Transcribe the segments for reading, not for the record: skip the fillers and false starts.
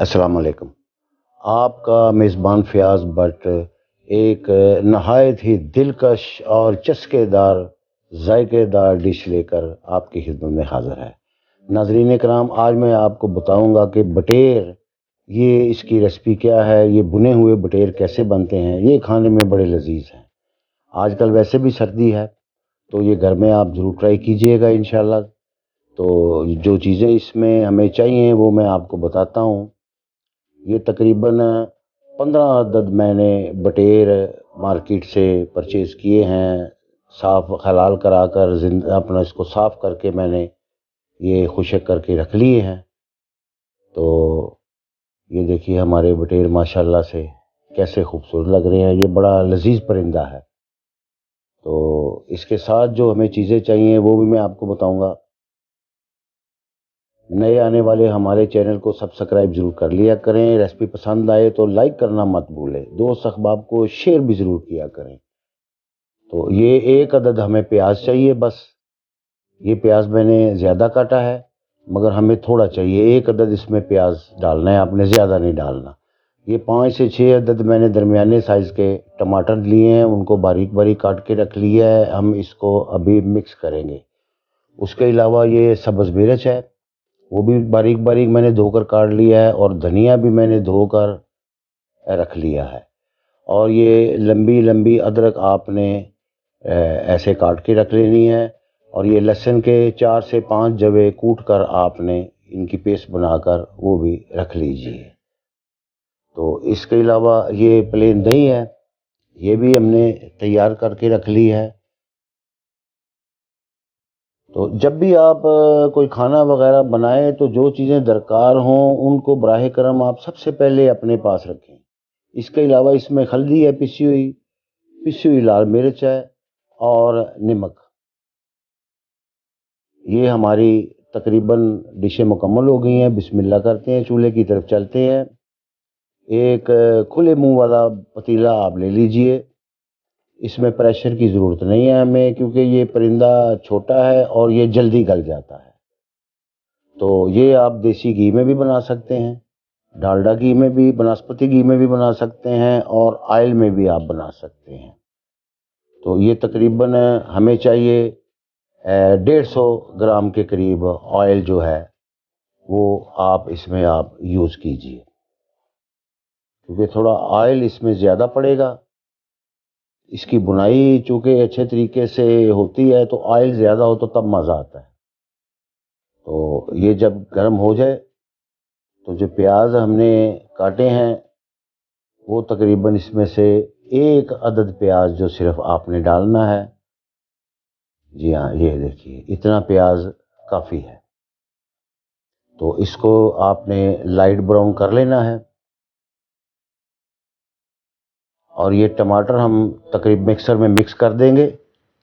السلام علیکم۔ آپ کا میزبان فیاض بٹ ایک نہایت ہی دلکش اور چسکے دار ذائقے دار ڈش لے کر آپ کی خدمت میں حاضر ہے۔ ناظرین کرام، آج میں آپ کو بتاؤں گا کہ بٹیر، یہ اس کی ریسپی کیا ہے، یہ بنے ہوئے بٹیر کیسے بنتے ہیں۔ یہ کھانے میں بڑے لذیذ ہیں۔ آج کل ویسے بھی سردی ہے تو یہ گھر میں آپ ضرور ٹرائی کیجئے گا انشاءاللہ۔ تو جو چیزیں اس میں ہمیں چاہیے وہ میں آپ کو بتاتا ہوں۔ یہ تقریباً 15 عدد میں نے بٹیر مارکیٹ سے پرچیز کیے ہیں، صاف حلال کرا کر اپنا اس کو صاف کر کے میں نے یہ خشک کر کے رکھ لیے ہیں۔ تو یہ دیکھیے ہمارے بٹیر ماشاءاللہ سے کیسے خوبصورت لگ رہے ہیں۔ یہ بڑا لذیذ پرندہ ہے۔ تو اس کے ساتھ جو ہمیں چیزیں چاہیے وہ بھی میں آپ کو بتاؤں گا۔ نئے آنے والے ہمارے چینل کو سبسکرائب ضرور کر لیا کریں۔ ریسپی پسند آئے تو لائک کرنا مت بھولیں، دوست احباب کو شیئر بھی ضرور کیا کریں۔ تو یہ 1 عدد ہمیں پیاز چاہیے بس۔ یہ پیاز میں نے زیادہ کاٹا ہے مگر ہمیں تھوڑا چاہیے، 1 عدد اس میں پیاز ڈالنا ہے، آپ نے زیادہ نہیں ڈالنا۔ یہ 5 سے 6 عدد میں نے درمیانے سائز کے ٹماٹر لیے ہیں، ان کو باریک باریک کاٹ کے رکھ لیا ہے۔ ہم اس کو ابھی مکس کریں گے۔ اس کے علاوہ یہ سبز مرچ ہے، وہ بھی باریک باریک میں نے دھو کر کاٹ لیا ہے، اور دھنیا بھی میں نے دھو کر رکھ لیا ہے۔ اور یہ لمبی لمبی ادرک آپ نے ایسے کاٹ کے رکھ لینی ہے، اور یہ لہسن کے 4 سے 5 جوے کوٹ کر آپ نے ان کی پیسٹ بنا کر وہ بھی رکھ لیجیے۔ تو اس کے علاوہ یہ پلین دہی ہے، یہ بھی ہم نے تیار کر کے رکھ لی ہے۔ تو جب بھی آپ کوئی کھانا وغیرہ بنائیں تو جو چیزیں درکار ہوں ان کو براہ کرم آپ سب سے پہلے اپنے پاس رکھیں۔ اس کے علاوہ اس میں ہلدی ہے پسی ہوئی لال مرچ ہے، اور نمک۔ یہ ہماری تقریباً ڈشیں مکمل ہو گئی ہیں۔ بسم اللہ کرتے ہیں، چولہے کی طرف چلتے ہیں۔ ایک کھلے منہ والا پتیلا آپ لے لیجئے۔ اس میں پریشر کی ضرورت نہیں ہے ہمیں، کیونکہ یہ پرندہ چھوٹا ہے اور یہ جلدی گل جاتا ہے۔ تو یہ آپ دیسی گھی میں بھی بنا سکتے ہیں، ڈالڈا گھی میں بھی، بنسپتی گھی میں بھی بنا سکتے ہیں، اور آئل میں بھی آپ بنا سکتے ہیں۔ تو یہ تقریباً ہمیں چاہیے 150 گرام کے قریب آئل جو ہے وہ آپ اس میں آپ یوز کیجئے، کیونکہ تھوڑا آئل اس میں زیادہ پڑے گا۔ اس کی بنائی چونکہ اچھے طریقے سے ہوتی ہے تو آئل زیادہ ہو تو تب مزہ آتا ہے۔ تو یہ جب گرم ہو جائے تو جو پیاز ہم نے کاٹے ہیں وہ تقریباً اس میں سے 1 عدد پیاز جو صرف آپ نے ڈالنا ہے۔ جی ہاں، یہ دیکھیے اتنا پیاز کافی ہے۔ تو اس کو آپ نے لائٹ براؤن کر لینا ہے، اور یہ ٹماٹر ہم تقریباً مکسر میں مکس کر دیں گے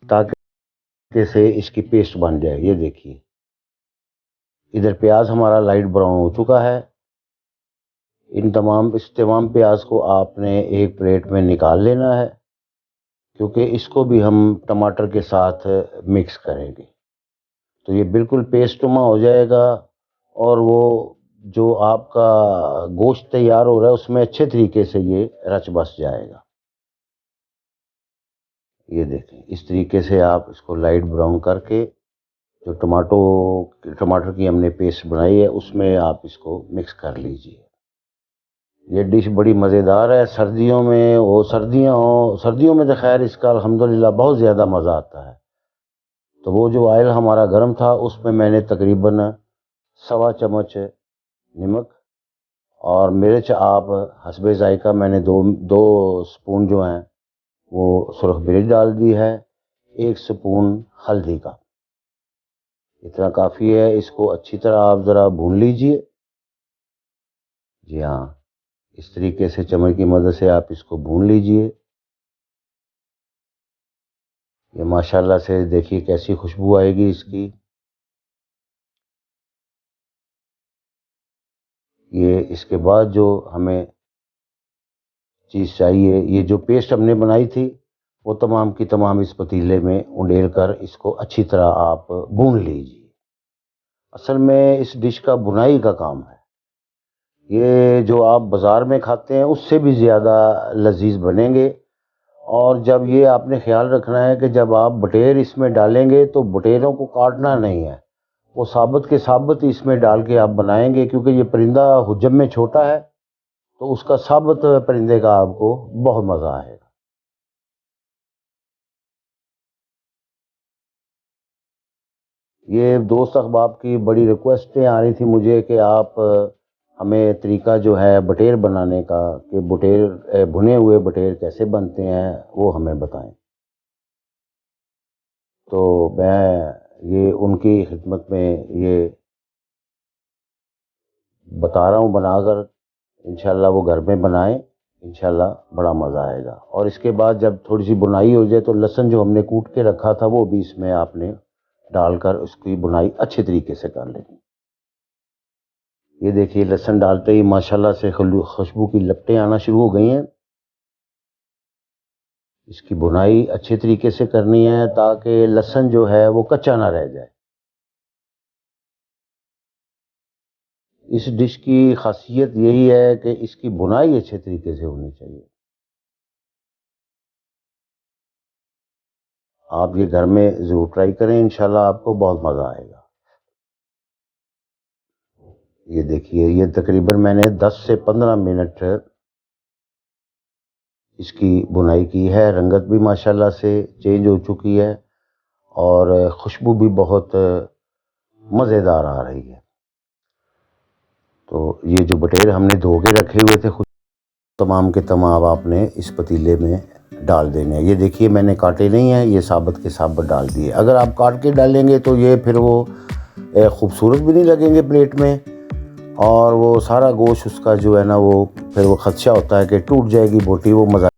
تاکہ سے اس کی پیسٹ بن جائے۔ یہ دیکھیے ادھر پیاز ہمارا لائٹ براؤن ہو چکا ہے۔ اس تمام پیاز کو آپ نے ایک پلیٹ میں نکال لینا ہے، کیونکہ اس کو بھی ہم ٹماٹر کے ساتھ مکس کریں گے۔ تو یہ بالکل پیسٹ نما ہو جائے گا، اور وہ جو آپ کا گوشت تیار ہو رہا ہے اس میں اچھے طریقے سے یہ رچ بس جائے گا۔ یہ دیکھیں اس طریقے سے آپ اس کو لائٹ براؤن کر کے جو ٹماٹر کی ہم نے پیسٹ بنائی ہے اس میں آپ اس کو مکس کر لیجئے۔ یہ ڈش بڑی مزیدار ہے۔ سردیوں میں تو خیر اس کا الحمدللہ بہت زیادہ مزہ آتا ہے۔ تو وہ جو آئل ہمارا گرم تھا اس میں نے تقریباً 1.25 چمچ نمک اور مرچ آپ حسب ذائقہ، میں نے 2 سپون جو ہیں وہ سرخ مرچ ڈال دی ہے، 1 سپون ہلدی کا، اتنا کافی ہے۔ اس کو اچھی طرح آپ ذرا بھون لیجئے۔ جی ہاں، اس طریقے سے چمچ کی مدد سے آپ اس کو بھون لیجئے۔ یہ ماشاءاللہ سے دیکھیے کیسی خوشبو آئے گی اس کی۔ یہ اس کے بعد جو ہمیں چیز چاہیے، یہ جو پیسٹ ہم نے بنائی تھی وہ تمام کی تمام اس پتیلے میں انڈیل کر اس کو اچھی طرح آپ بھون لیجیے۔ اصل میں اس ڈش کا بنائی کا کام ہے۔ یہ جو آپ بازار میں کھاتے ہیں اس سے بھی زیادہ لذیذ بنیں گے۔ اور جب یہ آپ نے خیال رکھنا ہے کہ جب آپ بٹیر اس میں ڈالیں گے تو بٹیروں کو کاٹنا نہیں ہے، وہ ثابت کے ثابت اس میں ڈال کے آپ بنائیں گے، کیونکہ یہ پرندہ حجم میں چھوٹا ہے تو اس کا ثابت پرندے کا آپ کو بہت مزہ آئے گا۔ یہ دوست احباب کی بڑی ریکویسٹیں آ رہی تھی مجھے کہ آپ ہمیں طریقہ جو ہے بٹیر بنانے کا، کہ بٹیر بھنے ہوئے بٹیر کیسے بنتے ہیں وہ ہمیں بتائیں۔ تو میں یہ ان کی خدمت میں یہ بتا رہا ہوں بنا کر، انشاءاللہ وہ گھر میں بنائیں، انشاءاللہ بڑا مزہ آئے گا۔ اور اس کے بعد جب تھوڑی سی بنائی ہو جائے تو لہسن جو ہم نے کوٹ کے رکھا تھا وہ بھی اس میں آپ نے ڈال کر اس کی بنائی اچھے طریقے سے کر لیں۔ یہ دیکھیے لہسن ڈالتے ہی ماشاءاللہ سے خوشبو کی لپٹیں آنا شروع ہو گئی ہیں۔ اس کی بنائی اچھے طریقے سے کرنی ہے تاکہ لہسن جو ہے وہ کچا نہ رہ جائے۔ اس ڈش کی خاصیت یہی ہے کہ اس کی بنائی اچھے طریقے سے ہونی چاہیے۔ آپ یہ گھر میں ضرور ٹرائی کریں، انشاءاللہ آپ کو بہت مزہ آئے گا۔ یہ دیکھیے یہ تقریباً میں نے 10 سے 15 منٹ اس کی بنائی کی ہے، رنگت بھی ماشاءاللہ سے چینج ہو چکی ہے اور خوشبو بھی بہت مزیدار آ رہی ہے۔ تو یہ جو بٹیر ہم نے دھو کے رکھے ہوئے تھے تمام کے تمام آپ نے اس پتیلے میں ڈال دینے ہیں۔ یہ دیکھیے میں نے کاٹے نہیں ہیں، یہ ثابت کے ثابت ڈال دیے۔ اگر آپ کاٹ کے ڈالیں گے تو یہ پھر وہ خوبصورت بھی نہیں لگیں گے پلیٹ میں، اور وہ سارا گوشت اس کا جو ہے نا وہ پھر وہ خدشہ ہوتا ہے کہ ٹوٹ جائے گی بوٹی، وہ مزہ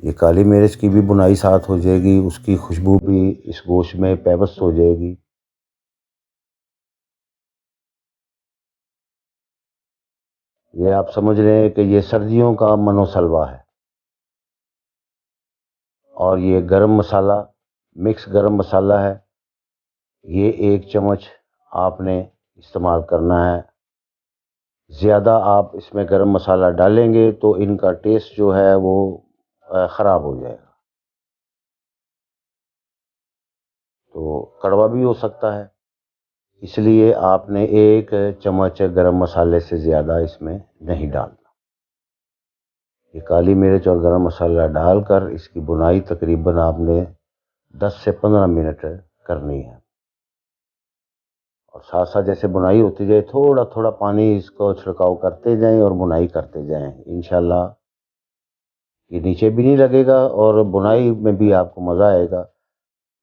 یہ کالی مرچ کی بھی بنائی ساتھ ہو جائے گی، اس کی خوشبو بھی اس گوشت میں پیوست ہو جائے گی۔ یہ آپ سمجھ رہے ہیں کہ یہ سردیوں کا منو سلوا ہے۔ اور یہ گرم مسالہ، مکس گرم مسالہ ہے، یہ 1 چمچ آپ نے استعمال کرنا ہے۔ زیادہ آپ اس میں گرم مسالہ ڈالیں گے تو ان کا ٹیسٹ جو ہے وہ خراب ہو جائے گا، تو کڑوا بھی ہو سکتا ہے۔ اس لیے آپ نے 1 چمچ گرم مسالے سے زیادہ اس میں نہیں ڈالنا۔ یہ کالی مرچ اور گرم مسالہ ڈال کر اس کی بنائی تقریباً آپ نے 10 سے 15 منٹ کرنی ہے، اور ساتھ ساتھ جیسے بنائی ہوتی جائے تھوڑا تھوڑا پانی اس کو چھڑکاؤ کرتے جائیں اور بنائی کرتے جائیں۔ انشاءاللہ یہ نیچے بھی نہیں لگے گا اور بنائی میں بھی آپ کو مزہ آئے گا۔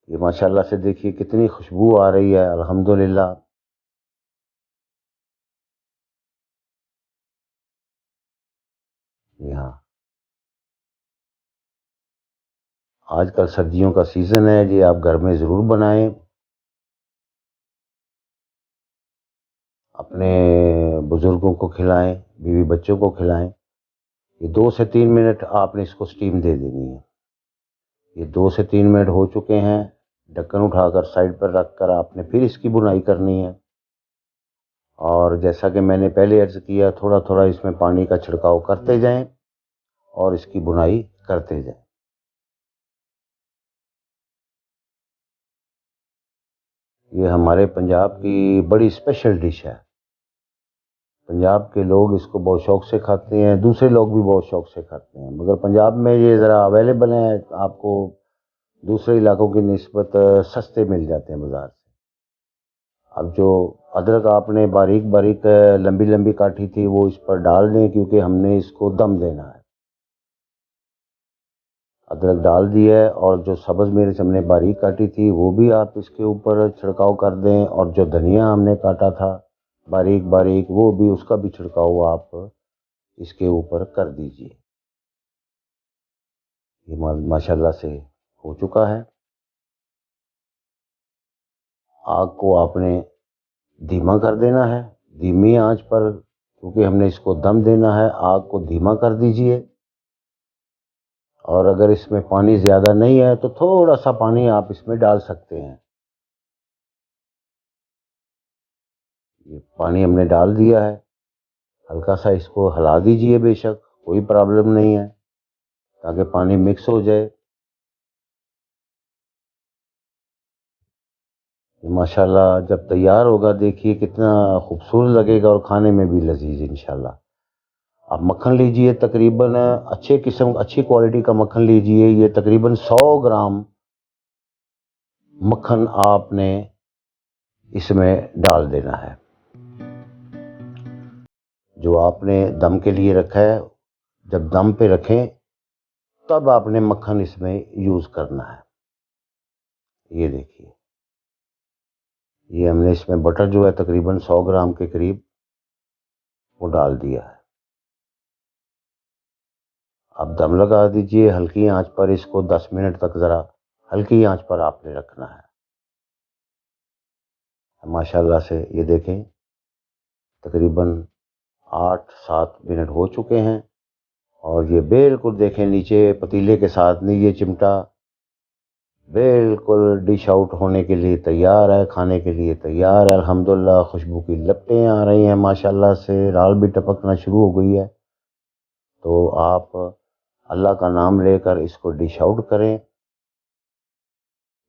یہ ماشاءاللہ سے دیکھیے کتنی خوشبو آ رہی ہے، الحمدللہ۔ یہاں آج کل سردیوں کا سیزن ہے جی، آپ گھر میں ضرور بنائیں، اپنے بزرگوں کو کھلائیں، بیوی بچوں کو کھلائیں۔ یہ 2 سے 3 منٹ آپ نے اس کو سٹیم دے دینی ہے۔ یہ 2 سے 3 منٹ ہو چکے ہیں، ڈھکن اٹھا کر سائڈ پر رکھ کر آپ نے پھر اس کی بنائی کرنی ہے۔ اور جیسا کہ میں نے پہلے عرض کیا، تھوڑا تھوڑا اس میں پانی کا چھڑکاؤ کرتے جائیں اور اس کی بنائی کرتے جائیں۔ یہ ہمارے پنجاب کی بڑی اسپیشل ڈش ہے، پنجاب کے لوگ اس کو بہت شوق سے کھاتے ہیں، دوسرے لوگ بھی بہت شوق سے کھاتے ہیں، مگر پنجاب میں یہ ذرا اویلیبل ہیں، آپ کو دوسرے علاقوں کی نسبت سستے مل جاتے ہیں بازار سے۔ اب جو ادرک آپ نے باریک باریک لمبی لمبی کاٹی تھی وہ اس پر ڈال دیں، کیونکہ ہم نے اس کو دم دینا ہے۔ ادرک ڈال دیا ہے، اور جو سبز مرچ ہم نے باریک کاٹی تھی وہ بھی آپ اس کے اوپر چھڑکاؤ کر دیں، اور جو دھنیا ہم نے کاٹا تھا باریک باریک وہ بھی، اس کا بھی چھڑکاؤ آپ اس کے اوپر کر دیجئے۔ یہ ماشاءاللہ سے ہو چکا ہے۔ آگ کو آپ نے دھیما کر دینا ہے، دھیمی آنچ پر، کیونکہ ہم نے اس کو دم دینا ہے۔ آگ کو دھیما کر دیجئے، اور اگر اس میں پانی زیادہ نہیں ہے تو تھوڑا سا پانی آپ اس میں ڈال سکتے ہیں۔ یہ پانی ہم نے ڈال دیا ہے، ہلکا سا اس کو ہلا دیجئے، بے شک کوئی پرابلم نہیں ہے، تاکہ پانی مکس ہو جائے۔ ماشاءاللہ جب تیار ہوگا دیکھیے کتنا خوبصورت لگے گا، اور کھانے میں بھی لذیذ انشاءاللہ۔ آپ مکھن لیجئے، تقریباً اچھی کوالٹی کا مکھن لیجئے، یہ تقریباً 100 گرام مکھن آپ نے اس میں ڈال دینا ہے، جو آپ نے دم کے لیے رکھا ہے۔ جب دم پہ رکھیں تب آپ نے مکھن اس میں یوز کرنا ہے۔ یہ دیکھیے، یہ ہم نے اس میں بٹر جو ہے تقریباً 100 گرام کے قریب وہ ڈال دیا ہے۔ اب دم لگا دیجئے ہلکی آنچ پر، اس کو 10 منٹ تک ذرا ہلکی آنچ پر آپ نے رکھنا ہے۔ ماشاءاللہ سے یہ دیکھیں تقریباً 8-7 منٹ ہو چکے ہیں، اور یہ بالکل دیکھیں نیچے پتیلے کے ساتھ نہیں یہ چمٹا، بالکل ڈش آؤٹ ہونے کے لیے تیار ہے، کھانے کے لیے تیار ہے۔ الحمدللہ خوشبو کی لپٹیں آ رہی ہیں، ماشاءاللہ سے رال بھی ٹپکنا شروع ہو گئی ہے۔ تو آپ اللہ کا نام لے کر اس کو ڈش آؤٹ کریں۔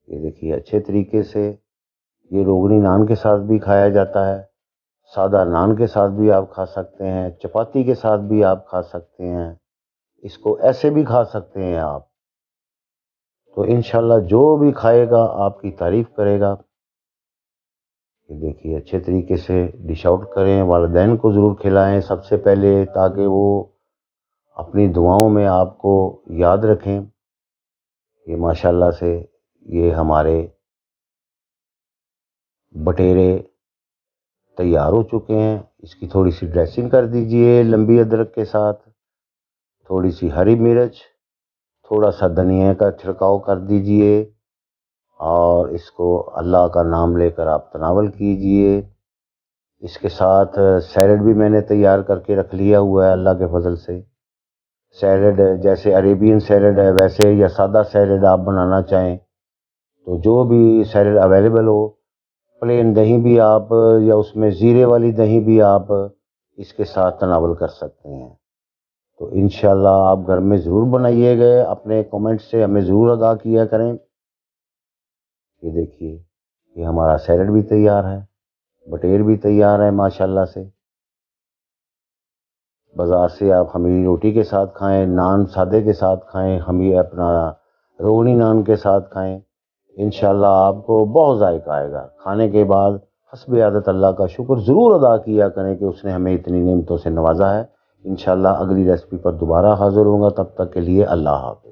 یہ دیکھیے اچھے طریقے سے، یہ روغنی نان کے ساتھ بھی کھایا جاتا ہے، سادہ نان کے ساتھ بھی آپ کھا سکتے ہیں، چپاتی کے ساتھ بھی آپ کھا سکتے ہیں، اس کو ایسے بھی کھا سکتے ہیں آپ۔ تو انشاءاللہ جو بھی کھائے گا آپ کی تعریف کرے گا۔ یہ دیکھیے اچھے طریقے سے ڈش آؤٹ کریں، والدین کو ضرور کھلائیں سب سے پہلے، تاکہ وہ اپنی دعاؤں میں آپ کو یاد رکھیں۔ یہ ماشاءاللہ سے یہ ہمارے بٹیرے تیار ہو چکے ہیں۔ اس کی تھوڑی سی ڈریسنگ کر دیجئے لمبی ادرک کے ساتھ، تھوڑی سی ہری مرچ، تھوڑا سا دھنیا کا چھڑکاؤ کر دیجئے اور اس کو اللہ کا نام لے کر آپ تناول کیجئے۔ اس کے ساتھ سیلڈ بھی میں نے تیار کر کے رکھ لیا ہوا ہے اللہ کے فضل سے۔ سیلڈ جیسے عربین سیلڈ ہے ویسے، یا سادہ سیلڈ آپ بنانا چاہیں تو جو بھی سیلڈ اویلیبل ہو، پلین دہی بھی آپ، یا اس میں زیرے والی دہی بھی آپ اس کے ساتھ تناول کر سکتے ہیں۔ تو انشاءاللہ آپ گھر میں ضرور بنائیے گا، اپنے کومنٹ سے ہمیں ضرور آگاہ کیا کریں۔ یہ دیکھیے، یہ ہمارا سیلڈ بھی تیار ہے، بٹیر بھی تیار ہے ماشاءاللہ سے۔ بازار سے آپ خمیری روٹی کے ساتھ کھائیں، نان سادے کے ساتھ کھائیں، اپنا روغنی نان کے ساتھ کھائیں، انشاءاللہ آپ کو بہت ذائقہ آئے گا۔ کھانے کے بعد حسب عادت اللہ کا شکر ضرور ادا کیا کریں کہ اس نے ہمیں اتنی نعمتوں سے نوازا ہے۔ انشاءاللہ اگلی ریسپی پر دوبارہ حاضر ہوں گا، تب تک کے لیے اللہ حافظ۔